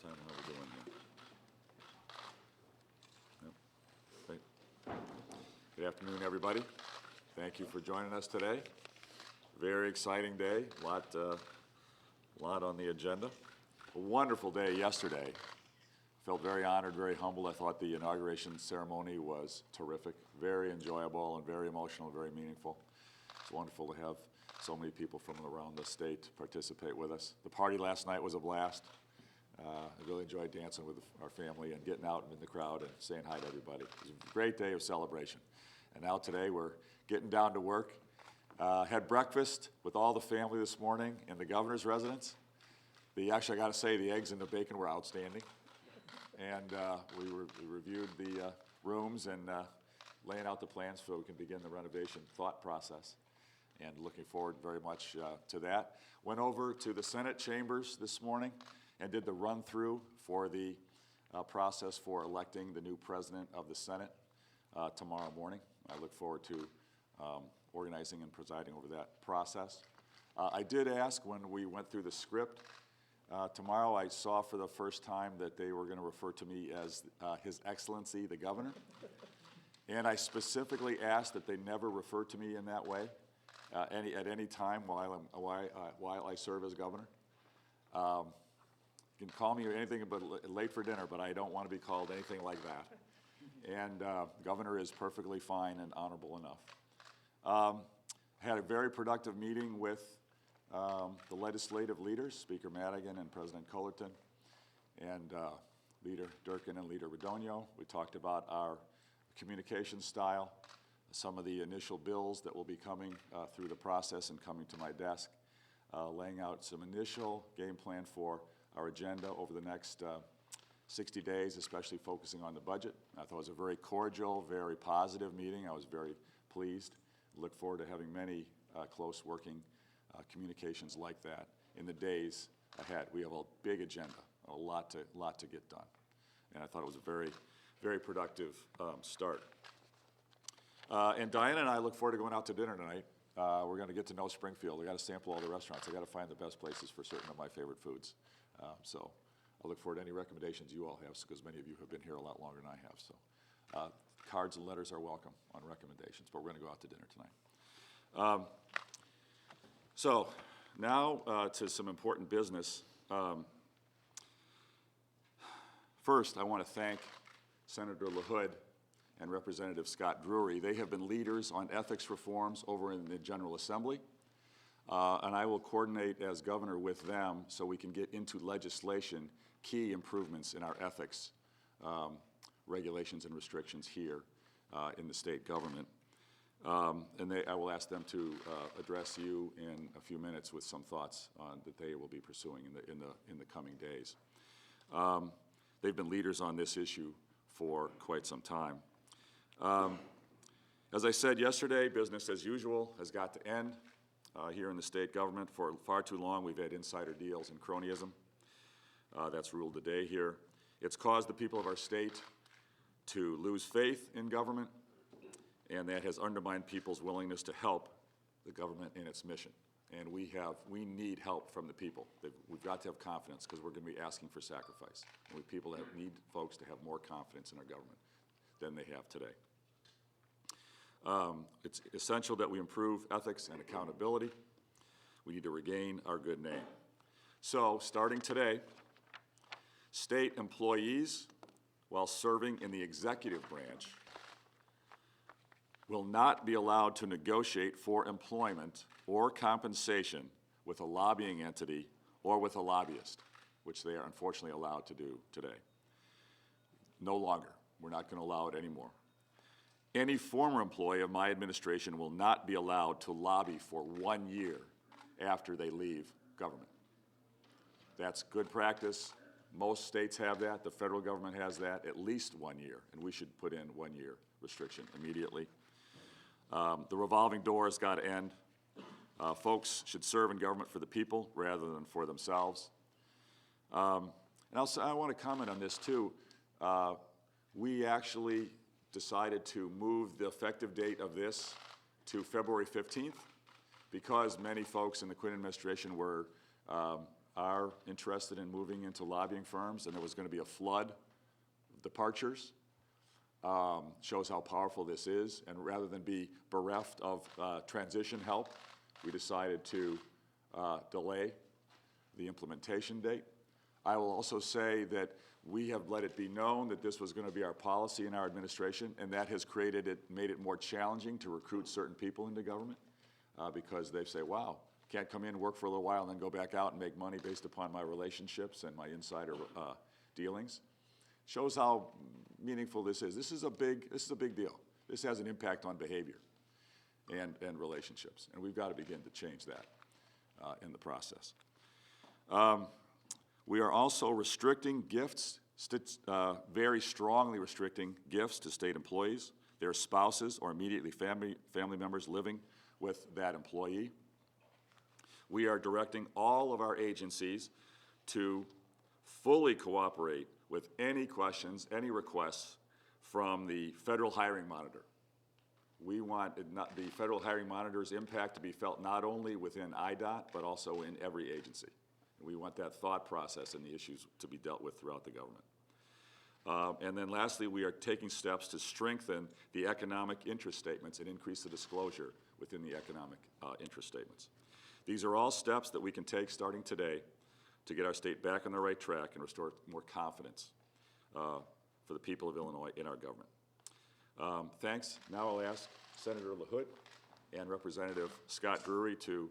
time, how are we doing here? Yep. Great. Good afternoon, everybody. Thank you for joining us today. Very exciting day, a lot on the agenda. A wonderful day yesterday. Felt very honored, very humbled. I thought the inauguration ceremony was terrific, very enjoyable and very emotional, very meaningful. It's wonderful to have so many people from around the state participate with us. The party last night was a blast. I really enjoyed dancing with our family and getting out in the crowd and saying hi to everybody. It was a great day of celebration. And now today we're getting down to work. Had breakfast with all the family this morning in the governor's residence. Actually, I got to say, the eggs and the bacon were outstanding. And we reviewed the rooms and laying out the plans so we can begin the renovation thought process. And looking forward very much to that. Went over to the Senate chambers this morning and did the run-through for the process for electing the new president of the Senate tomorrow morning. I look forward to organizing and presiding over that process. I did ask when we went through the script. Tomorrow I saw for the first time that they were going to refer to me as His Excellency the Governor. And I specifically asked that they never refer to me in that way at any time while I serve as governor. You can call me anything but late for dinner, but I don't want to be called anything like that. And governor is perfectly fine and honorable enough. Had a very productive meeting with the legislative leaders, Speaker Madigan and President Cullerton, and Leader Durkin and Leader Radonio. We talked about our communication style, some of the initial bills that will be coming through the process and coming to my desk, laying out some initial game plan for our agenda over the next 60 days, especially focusing on the budget. I thought it was a very cordial, very positive meeting. I was very pleased. Look forward to having many close working communications like that in the days ahead. We have a big agenda, a lot to get done. And I thought it was a very, very productive start. And Diana and I look forward to going out to dinner tonight. We're going to get to know Springfield. We got to sample all the restaurants. I got to find the best places for certain of my favorite foods. So I look forward to any recommendations you all have, because many of you have been here a lot longer than I have. So cards and letters are welcome on recommendations, but we're going to go out to dinner tonight. So now to some important business. First, I want to thank Senator LaHood and Representative Scott Drury. They have been leaders on ethics reforms over in the General Assembly, and I will coordinate as governor with them so we can get into legislation key improvements in our ethics regulations and restrictions here in the state government. I will ask them to address you in a few minutes with some thoughts that they will be pursuing in the coming days. They've been leaders on this issue for quite some time. As I said yesterday, business as usual has got to end here in the state government. For far too long, we've had insider deals and cronyism. That's ruled the day here. It's caused the people of our state to lose faith in government, and that has undermined people's willingness to help the government in its mission. And we need help from the people. We've got to have confidence, because we're going to be asking for sacrifice. And people need folks to have more confidence in our government than they have today. It's essential that we improve ethics and accountability. We need to regain our good name. So, starting today, state employees, while serving in the executive branch, will not be allowed to negotiate for employment or compensation with a lobbying entity or with a lobbyist, which they are unfortunately allowed to do today. No longer. We're not going to allow it anymore. Any former employee of my administration will not be allowed to lobby for 1 year after they leave government. That's good practice. Most states have that. The federal government has that, at least 1 year, and we should put in 1 year restriction immediately. The revolving door has got to end. Folks should serve in government for the people rather than for themselves. And also, I want to comment on this too. We actually decided to move the effective date of this to February 15th because many folks in the Quinn administration were are interested in moving into lobbying firms, and there was going to be a flood of departures. Shows how powerful this is, and rather than be bereft of transition help, we decided to delay the implementation date. I will also say that we have let it be known that this was going to be our policy in our administration, and that has made it more challenging to recruit certain people into government because they say, wow, can't come in and work for a little while and then go back out and make money based upon my relationships and my insider dealings. Shows how meaningful this is. This is a big deal. This has an impact on behavior and relationships, and we've got to begin to change that in the process. We are also restricting gifts, very strongly restricting gifts to state employees, their spouses, or immediately family members living with that employee. We are directing all of our agencies to fully cooperate with any questions, any requests from the Federal Hiring Monitor. We want the Federal Hiring Monitor's impact to be felt not only within IDOT, but also in every agency. And we want that thought process and the issues to be dealt with throughout the government. And then lastly, we are taking steps to strengthen the economic interest statements and increase the disclosure within the economic interest statements. These are all steps that we can take starting today to get our state back on the right track and restore more confidence for the people of Illinois in our government. Thanks. Now I'll ask Senator LaHood and Representative Scott Drury to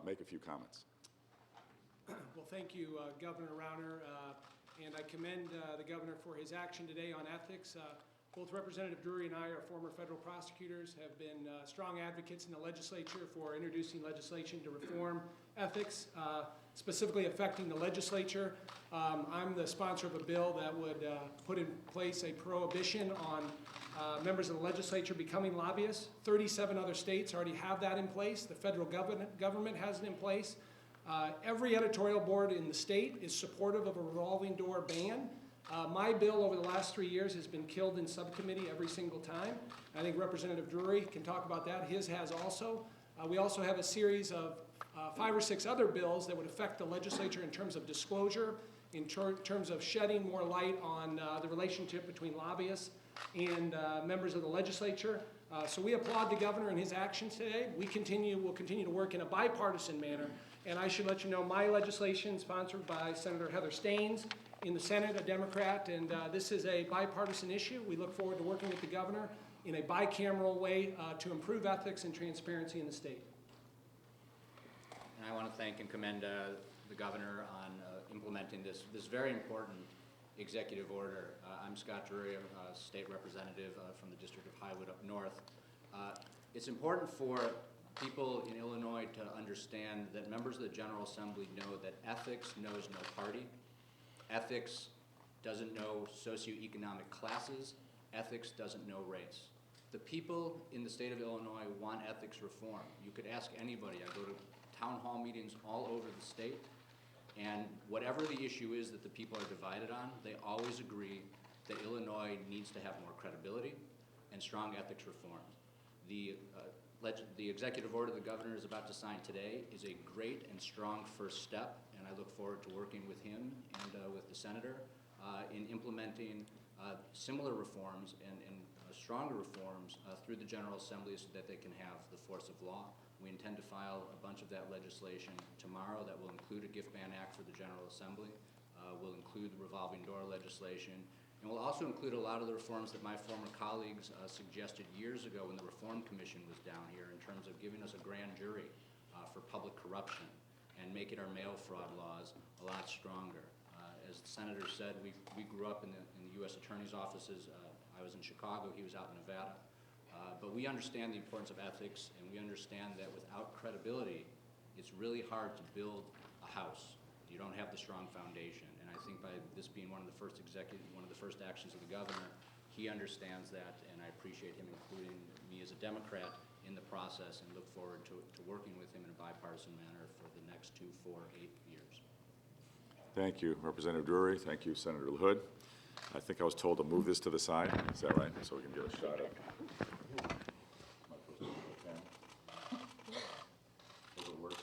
make a few comments. Well, thank you, Governor Rauner, and I commend the governor for his action today on ethics. Both Representative Drury and I are former federal prosecutors, have been strong advocates in the legislature for introducing legislation to reform ethics, specifically affecting the legislature. I'm the sponsor of a bill that would put in place a prohibition on members of the legislature becoming lobbyists. 37 other states already have that in place. The federal government has it in place. Every editorial board in the state is supportive of a revolving door ban. My bill over the last 3 years has been killed in subcommittee every single time. I think Representative Drury can talk about that. His has also. We also have a series of 5 or 6 other bills that would affect the legislature in terms of disclosure, in terms of shedding more light on the relationship between lobbyists and members of the legislature. So we applaud the governor and his actions today. Will continue to work in a bipartisan manner. And I should let you know my legislation, sponsored by Senator Heather Staines in the Senate, a Democrat, and this is a bipartisan issue. We look forward to working with the governor in a bicameral way to improve ethics and transparency in the state. And I want to thank and commend the governor on implementing this very important executive order. I'm Scott Drury, a state representative from the District of Highwood up north. It's important for people in Illinois to understand that members of the General Assembly know that ethics knows no party. Ethics doesn't know socioeconomic classes. Ethics doesn't know race. The people in the state of Illinois want ethics reform. You could ask anybody. I go to town hall meetings all over the state, and whatever the issue is that the people are divided on, they always agree that Illinois needs to have more credibility and strong ethics reforms. The executive order the governor is about to sign today is a great and strong first step, and I look forward to working with him and with the senator in implementing similar reforms and stronger reforms through the General Assembly so that they can have the force of law. We intend to file a bunch of that legislation tomorrow that will include a gift ban act for the General Assembly, will include the revolving door legislation, and will also include a lot of the reforms that my former colleagues suggested years ago when the Reform Commission was down here in terms of giving us a grand jury for public corruption and making our mail fraud laws a lot stronger. As the senator said, we grew up in the U.S. Attorney's offices. I was in Chicago, he was out in Nevada. But we understand the importance of ethics, and we understand that without credibility, it's really hard to build a house. You don't have the strong foundation. And I think by this being one of the first actions of the governor, he understands that, and I appreciate him including me as a Democrat in the process and look forward to working with him in a bipartisan manner for the next 2, 4, 8 years. Thank you, Representative Drury. Thank you, Senator LaHood. I think I was told to move this to the side. Is that right? So we can get a shot at it. Does it work?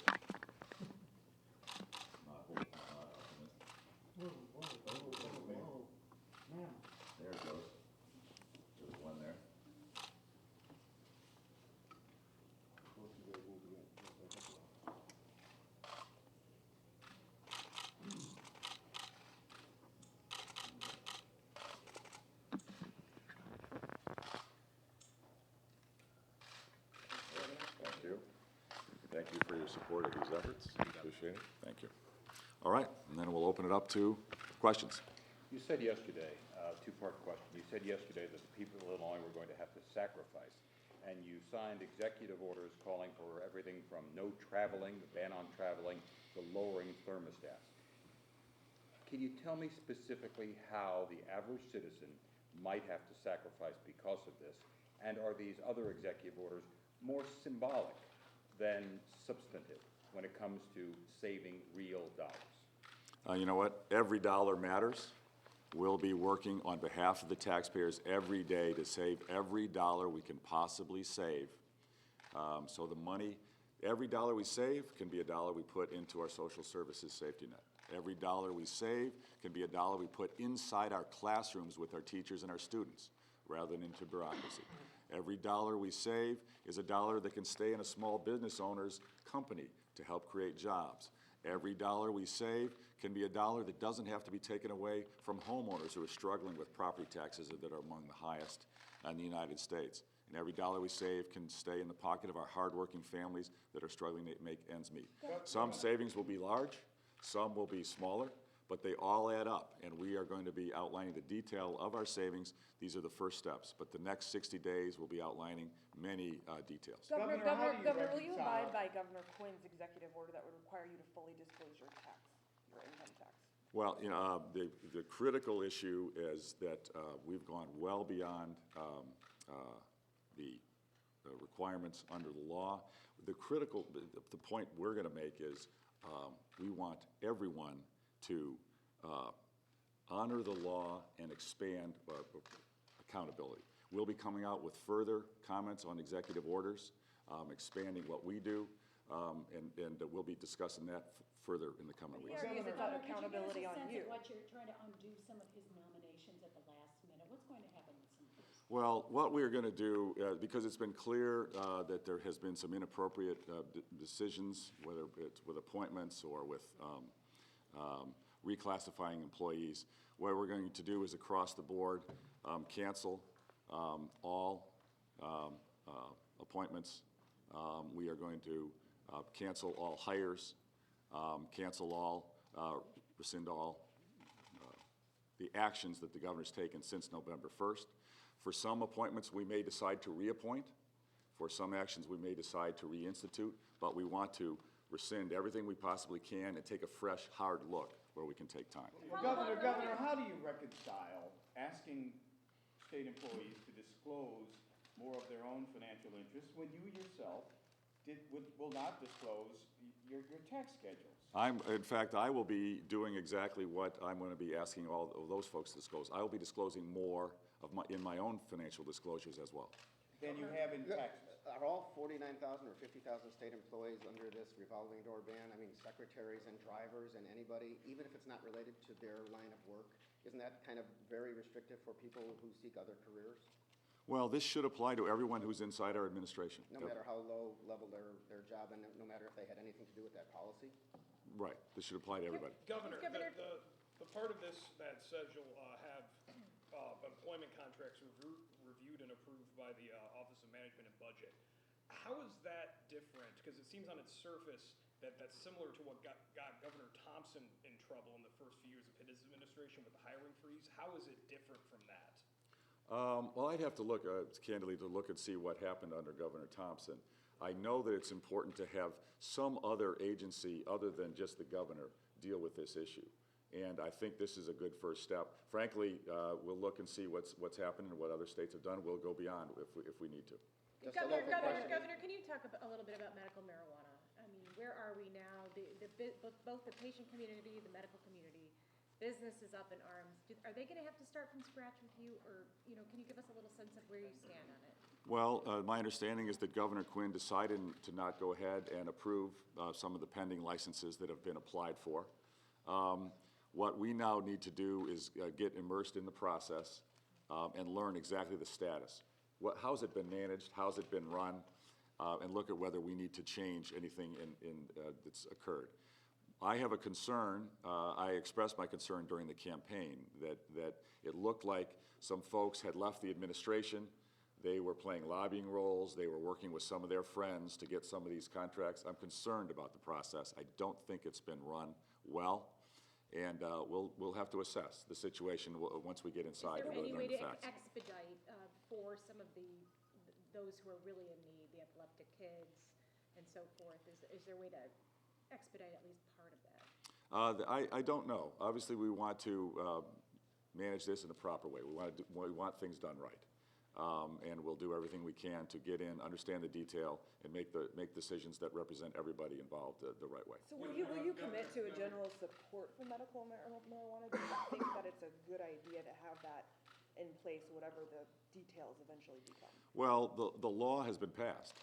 support of these efforts. Appreciate it. Thank you. All right, and then we'll open it up to questions. You said yesterday, two-part question, you said yesterday that the people of Illinois were going to have to sacrifice, and you signed executive orders calling for everything from no traveling, the ban on traveling, to lowering thermostats. Can you tell me specifically how the average citizen might have to sacrifice because of this? And are these other executive orders more symbolic than substantive when it comes to saving real dollars? You know what? Every dollar matters. We'll be working on behalf of the taxpayers every day to save every dollar we can possibly save. So the money, every dollar we save can be a dollar we put into our social services safety net. Every dollar we save can be a dollar we put inside our classrooms with our teachers and our students, rather than into bureaucracy. Every dollar we save is a dollar that can stay in a small business owner's company to help create jobs. Every dollar we save can be a dollar that doesn't have to be taken away from homeowners who are struggling with property taxes that are among the highest in the United States. And every dollar we save can stay in the pocket of our hardworking families that are struggling to make ends meet. Some savings will be large, some will be smaller, but they all add up, and we are going to be outlining the detail of our savings. These are the first steps, but the next 60 days will be outlining many details. Governor, Governor, how do you will you reconcile- abide by Governor Quinn's executive order that would require you to fully disclose your income tax? Well, you know, the critical issue is that we've gone well beyond the requirements under the law. The point we're going to make is we want everyone to honor the law and expand accountability. We'll be coming out with further comments on executive orders, expanding what we do, and we'll be discussing that further in the coming weeks. Is it about accountability on you? Could you give us a sense of what you're trying to undo some of his nominations at the last minute? What's going to happen with some of these? Well, what we're going to do, because it's been clear that there has been some inappropriate decisions, whether it's with appointments or with reclassifying employees, what we're going to do is across the board cancel all appointments. We are going to cancel all hires, cancel all, rescind all the actions that the governor's taken since November 1st. For some appointments, we may decide to reappoint. For some actions, we may decide to reinstitute, but we want to rescind everything we possibly can and take a fresh, hard look where we can take time. Well, Governor, how do you reconcile asking state employees to disclose more of their own financial interests when you yourself will not disclose your tax schedules? In fact, I will be doing exactly what I'm going to be asking all of those folks to disclose. I will be disclosing more in my own financial disclosures as well. Than you have in taxes. Are all 49,000 or 50,000 state employees under this revolving door ban? I mean, secretaries and drivers and anybody, even if it's not related to their line of work, isn't that kind of very restrictive for people who seek other careers? Well, this should apply to everyone who's inside our administration. No matter how low level their job and no matter if they had anything to do with that policy? Right, this should apply to everybody. Governor, the part of this that says you'll have employment contracts reviewed and approved by the Office of Management and Budget, how is that different? Because it seems on its surface that that's similar to what got Governor Thompson in trouble in the first few years of his administration with the hiring freeze. How is it different from that? Well, I'd have to look, candidly, to look and see what happened under Governor Thompson. I know that it's important to have some other agency other than just the governor deal with this issue. And I think this is a good first step. Frankly, we'll look and see what's happened and what other states have done. We'll go beyond if we need to. Governor, can you talk a little bit about medical marijuana? I mean, where are we now? Both the patient community, the medical community, business is up in arms. Are they going to have to start from scratch with you, or can you give us a little sense of where you stand on it? Well, my understanding is that Governor Quinn decided to not go ahead and approve some of the pending licenses that have been applied for. What we now need to do is get immersed in the process and learn exactly the status. How's it been managed? How's it been run? And look at whether we need to change anything that's occurred. I have a concern, I expressed my concern during the campaign, that it looked like some folks had left the administration They were playing lobbying roles. They were working with some of their friends to get some of these contracts. I'm concerned about the process. I don't think it's been run well, and we'll have to assess the situation once we get inside Is and there really any way learn the to facts. expedite for some of those who are really in need, the epileptic kids and so forth? Is there a way to expedite at least part of that? I don't know. Obviously, we want to manage this in the proper way. We want things done right. And we'll do everything we can to get in, understand the detail, and make decisions that represent everybody involved the right way. So will you commit to a general support for medical marijuana? Do you think that it's a good idea to have that in place, whatever the details eventually become? Well, the law has been passed.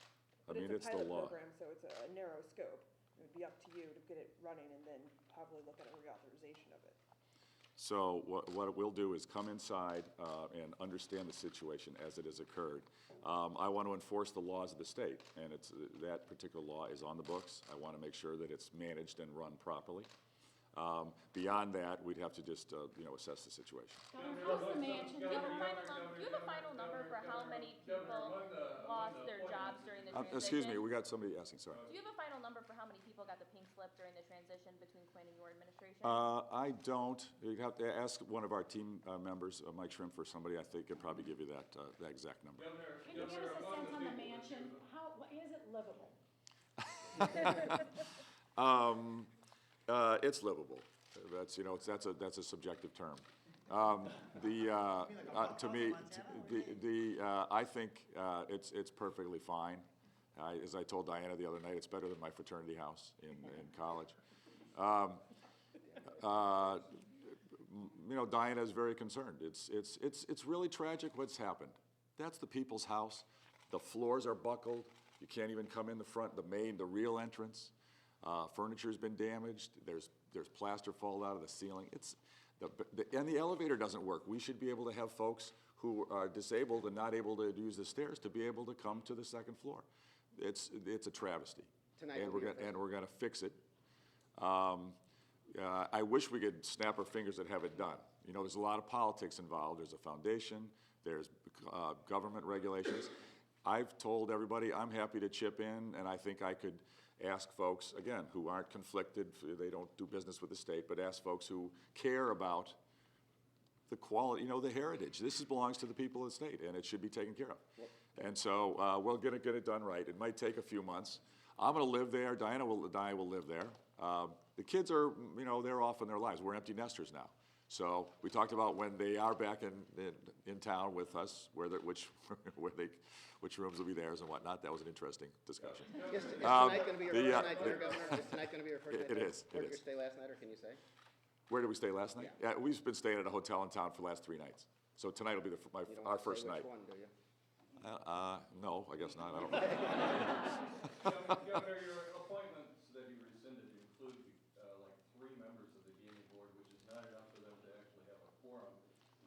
I mean, it's the law. a pilot program, so it's a narrow scope. It would be up to you to get it running and then probably look at a reauthorization of it. So what we'll do is come inside and understand the situation as it has occurred. I want to enforce the laws of the state, and that particular law is on the books. I want to make sure that it's managed and run properly. Beyond that, we'd have to just assess the situation. How's the mansion? Do you have a final number for how many people lost their jobs during the transition? Excuse me, we got somebody asking, sorry. Do you have a final number for how many people got the pink slip during the transition between Quinn and your administration? I don't. You'd have to ask one of our team members, Mike Shrimp, or somebody. I think could probably give you that exact number. Can you give us a sense on the mansion? Is it livable? It's livable. That's a subjective term. To me, I think it's perfectly fine. As I told Diana the other night, it's better than my fraternity house in college. Diana is very concerned. It's really tragic what's happened. That's the people's house. The floors are buckled. You can't even come in the front, the real entrance. Furniture's been damaged. There's plaster falling out of the ceiling. And the elevator doesn't work. We should be able to have folks who are disabled and not able to use the stairs to be able to come to the second floor. It's a travesty. Tonight And will be we're going to fix it. I wish we could snap our fingers and have it done. There's a lot of politics involved. There's a foundation. There's government regulations. I've told everybody I'm happy to chip in, and I think I could ask folks, again, who aren't conflicted, they don't do business with the state, but ask folks who care about the quality, the heritage. This belongs to the people of the state, and it should be taken care of. And so we're going to get it done right. It might take a few months. I'm going to live there. Diana will live there. The kids are, they're off in their lives. We're empty nesters now. So we talked about when they are back in town with us, which rooms will be theirs and whatnot. That was an interesting discussion. Is tonight going to be your first night there, Governor? Is tonight going to be your first night? It is. Where did you stay last night, or can you say? Where did we stay last night? Yeah. We've been staying at a hotel in town for the last 3 nights. So tonight will be You don't our want to first say night. which one, do you? No, I guess not. I don't know. Governor, your appointments that you rescinded include like 3 members of the gaming board, which is not enough for them to actually have a quorum.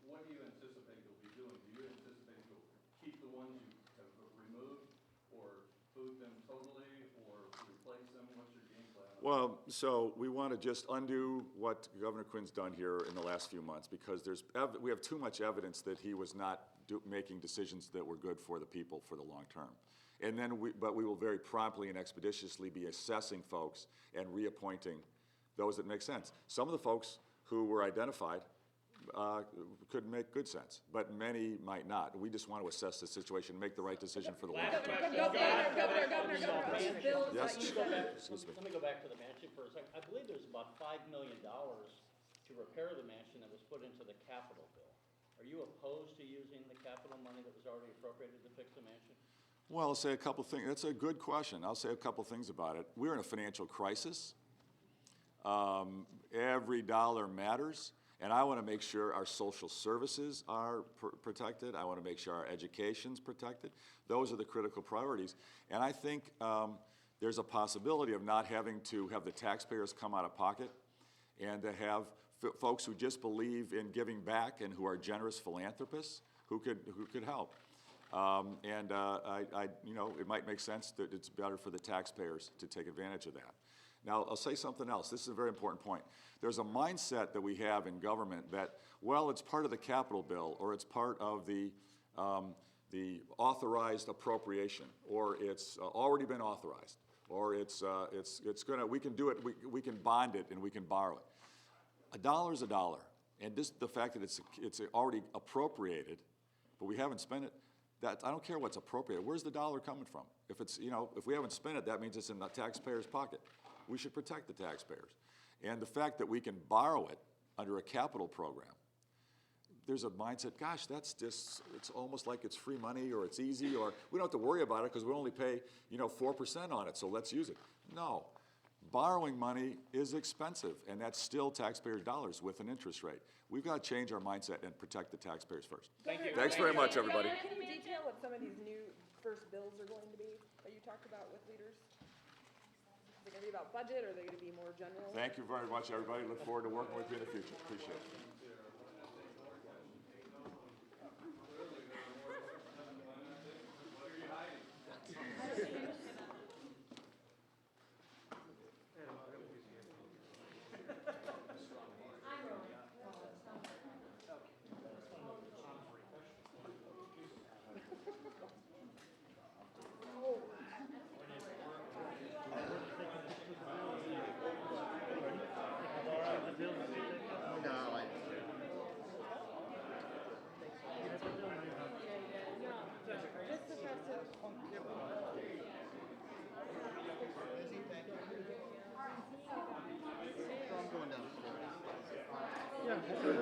What do you anticipate you'll be doing? Do you anticipate you'll keep the ones you have removed, or boot them totally, or replace them? What's your game plan? Well, so we want to just undo what Governor Quinn's done here in the last few months, because we have too much evidence that he was not making decisions that were good for the people for the long term. And then but we will very promptly and expeditiously be assessing folks and reappointing those that make sense. Some of the folks who were identified could make good sense, but many might not. We just want to assess the situation, make the right decision for the long term. Yes? Excuse me. Let me go back to the mansion for a second. I believe there's about $5 million to repair the mansion that was put into the capital bill. Are you opposed to using the capital money that was already appropriated to fix the mansion? Well, I'll say a couple things. That's a good question. I'll say a couple things about it. We're in a financial crisis. Every dollar matters, and I want to make sure our social services are protected. I want to make sure our education's protected. Those are the critical priorities. And I think there's a possibility of not having to have the taxpayers come out of pocket, and to have folks who just believe in giving back and who are generous philanthropists who could help. It might make sense that it's better for the taxpayers to take advantage of that. Now, I'll say something else. This is a very important point. There's a mindset that we have in government that, well, it's part of the capital bill, or it's part of the the authorized appropriation, or it's already been authorized, or it's gonna, we can do it, we can bond it and we can borrow it. A dollar is a dollar, and this, the fact that it's already appropriated, but we haven't spent it, that, I don't care what's appropriated, where's the dollar coming from? If it's, you know, if we haven't spent it, that means it's in the taxpayer's pocket. We should protect the taxpayers. And the fact that we can borrow it under a capital program, there's a mindset, gosh, that's just, it's almost like it's free money, or it's easy, or we don't have to worry about it because we only pay, you know, 4% on it, so let's use it. No, borrowing money is expensive, and that's still taxpayers' dollars with an interest rate. We've got to change our mindset and protect the taxpayers first. Thank you. Thanks very much, everybody. Can you detail what some of these new first bills are going to be that you talked about with leaders? Is it going to be about budget, or are they going to be more general? Thank you very much, everybody. Look forward to working with you in the future. Appreciate it. Yeah.